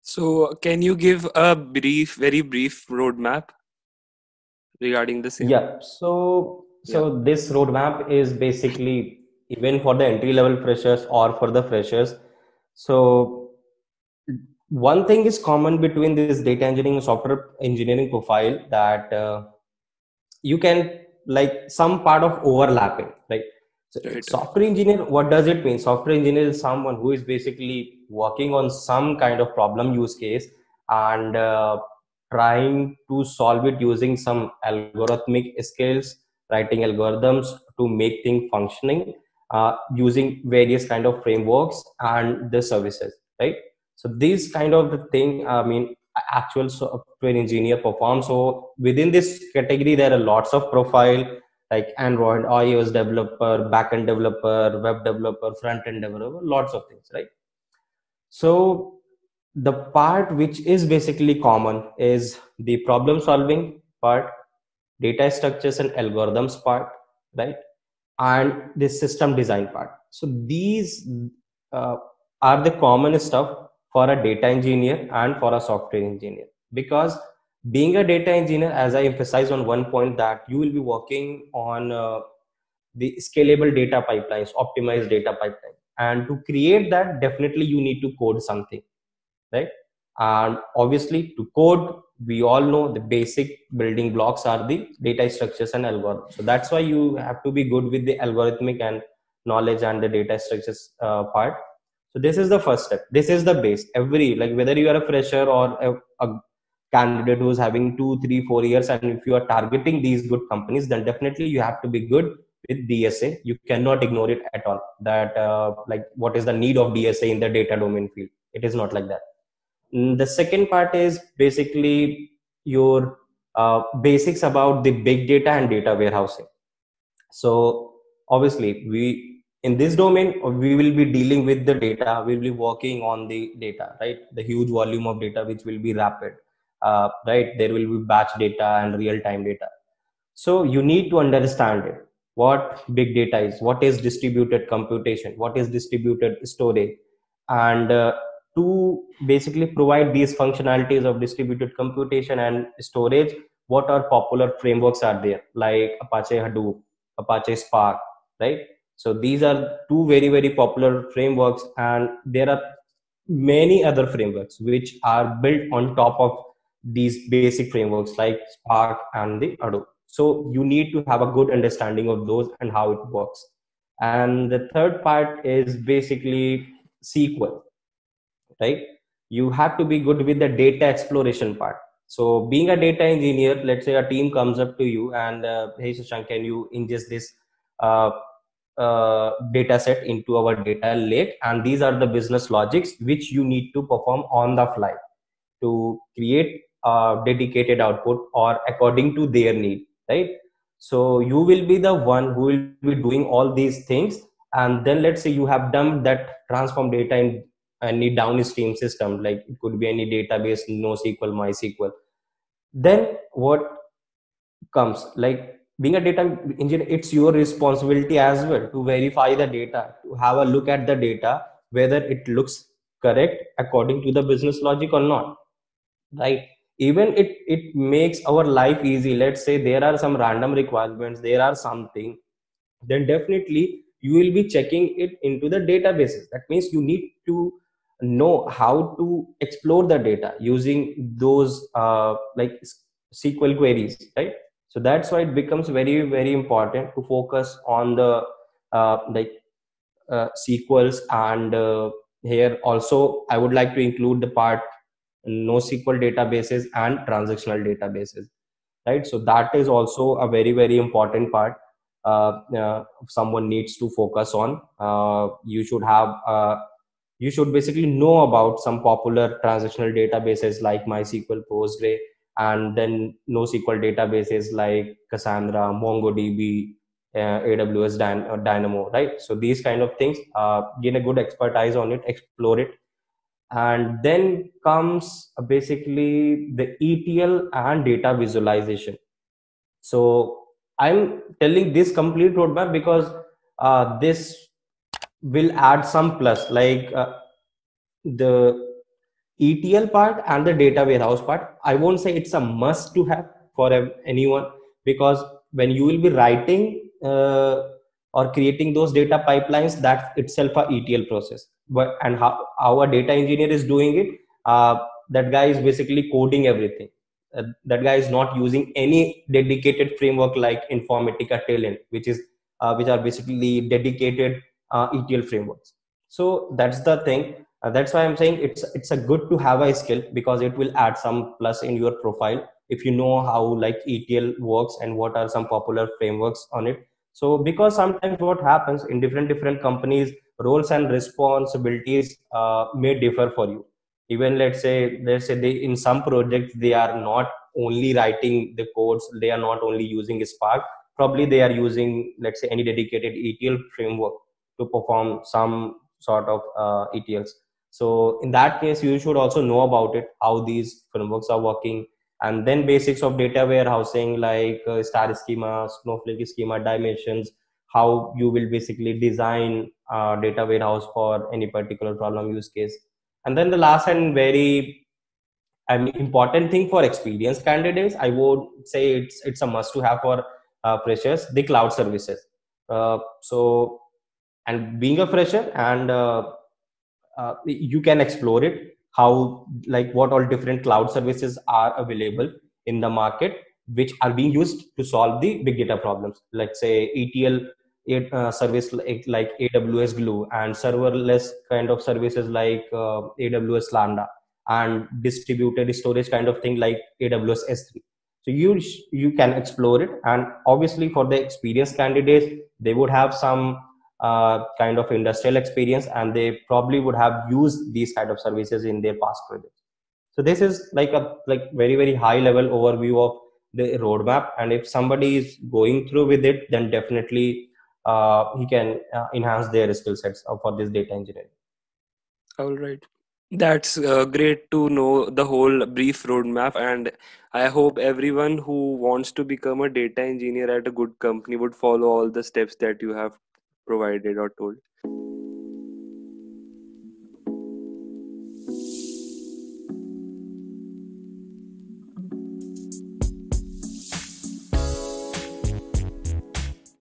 So, can you give a very brief roadmap regarding the same? Yeah, so Yeah. this roadmap is basically even for the entry level freshers or for the freshers. So one thing is common between this data engineering and software engineering profile, that you can, like, some part of overlapping, right? So Right. Right. software engineer, what does it mean? Software engineer is someone who is basically working on some kind of problem use case, and trying to solve it using some algorithmic skills, writing algorithms to make things functioning, using various kind of frameworks and the services, right? So these kind of the thing, I mean, actual software engineer perform. So within this category, there are lots of profile, like Android, iOS developer, backend developer, web developer, front end developer, lots of things, right? So the part which is basically common is the problem solving part, data structures and algorithms part, right? And the system design part. So these uh, are the common stuff for a data engineer and for a software engineer. Because being a data engineer, as I emphasized on one point, that you will be working on the scalable data pipelines, optimized data pipeline, and to create that, definitely you need to code something, right? And obviously, to code, we all know the basic building blocks are the data structures and algorithms. So that's why you have to be good with the algorithmic and knowledge and the data structures part. So this is the first step. This is the base. Every, like, whether you are a fresher or a candidate who's having 2 3 4 years, and if you are targeting these good companies, then definitely you have to be good with DSA. You cannot ignore it at all. That like, what is the need of DSA in the data domain field? It is not like that. The second part is basically your basics about the big data and data warehousing. So obviously, we, in this domain, we will be dealing with the data. We will be working on the data, right? The huge volume of data which will be rapid, right? There will be batch data and real time data. So you need to understand it. What big data is, what is distributed computation, what is distributed storage, and to basically provide these functionalities of distributed computation and storage, what are popular frameworks are there, like Apache Hadoop, Apache Spark, right? So these are two very very popular frameworks, and there are many other frameworks which are built on top of these basic frameworks like Spark and the Hadoop. So you need to have a good understanding of those and how it works. And the third part is basically SQL, right? You have to be good with the data exploration part. So being a data engineer, let's say a team comes up to you and, hey Shashank, can you ingest this uh, data set into our data lake, and these are the business logics which you need to perform on the fly to create a dedicated output or according to their need, right? So you will be the one who will be doing all these things. And then let's say you have done that transform data in any downstream system, like it could be any database, NoSQL, MySQL. Then what comes, like, being a data engineer, it's your responsibility as well to verify the data, to have a look at the data, whether it looks correct according to the business logic or not, right? Even it makes our life easy. Let's say there are some random requirements, there are something, then definitely you will be checking it into the databases. That means you need to know how to explore the data using those like SQL queries, right? So that's why it becomes very very important to focus on the like SQLs. And here also I would like to include the part NoSQL databases and transactional databases, right? So that is also a very very important part someone needs to focus on. You should have you should basically know about some popular transactional databases like MySQL, Postgre, and then NoSQL databases like Cassandra, MongoDB, AWS Dynamo, right? So these kind of things, gain a good expertise on it, explore it. And then comes basically the ETL and data visualization. So I'm telling this complete roadmap because this will add some plus, like the ETL part and the data warehouse part, I won't say it's a must to have for anyone, because when you will be writing or creating those data pipelines, that's itself a ETL process. But and how a data engineer is doing it, that guy is basically coding everything. That guy is not using any dedicated framework like Informatica Talent, which are basically dedicated ETL frameworks. So that's the thing. That's why I'm saying it's a good to have a skill, because it will add some plus in your profile if you know how like ETL works and what are some popular frameworks on it. So because sometimes what happens in different companies, roles and responsibilities may differ for you. Even let's say they, in some projects they are not only writing the codes, they are not only using Spark, probably they are using, let's say, any dedicated ETL framework to perform some sort of ETLs. So in that case, you should also know about it, how these frameworks are working, and then basics of data warehousing like star schema, Snowflake schema, dimensions, how you will basically design data warehouse for any particular problem use case. And then the last and very, I mean, important thing for experienced candidates, I would say it's a must to have for freshers, the cloud services. So, and being a fresher, and you can explore it, how, like, what all different cloud services are available in the market, which are being used to solve the big data problems. Let's say ETL service like AWS Glue, and serverless kind of services like AWS Lambda, and distributed storage kind of thing like AWS S3. So you can explore it, and obviously for the experienced candidates, they would have some kind of industrial experience, and they probably would have used these kind of services in their past projects. So this is like a very high level overview of the roadmap, and if somebody is going through with it, then definitely he can enhance their skill sets for this data engineering. All right. That's great to know the whole brief roadmap, and I hope everyone who wants to become a data engineer at a good company would follow all the steps that you have provided or told.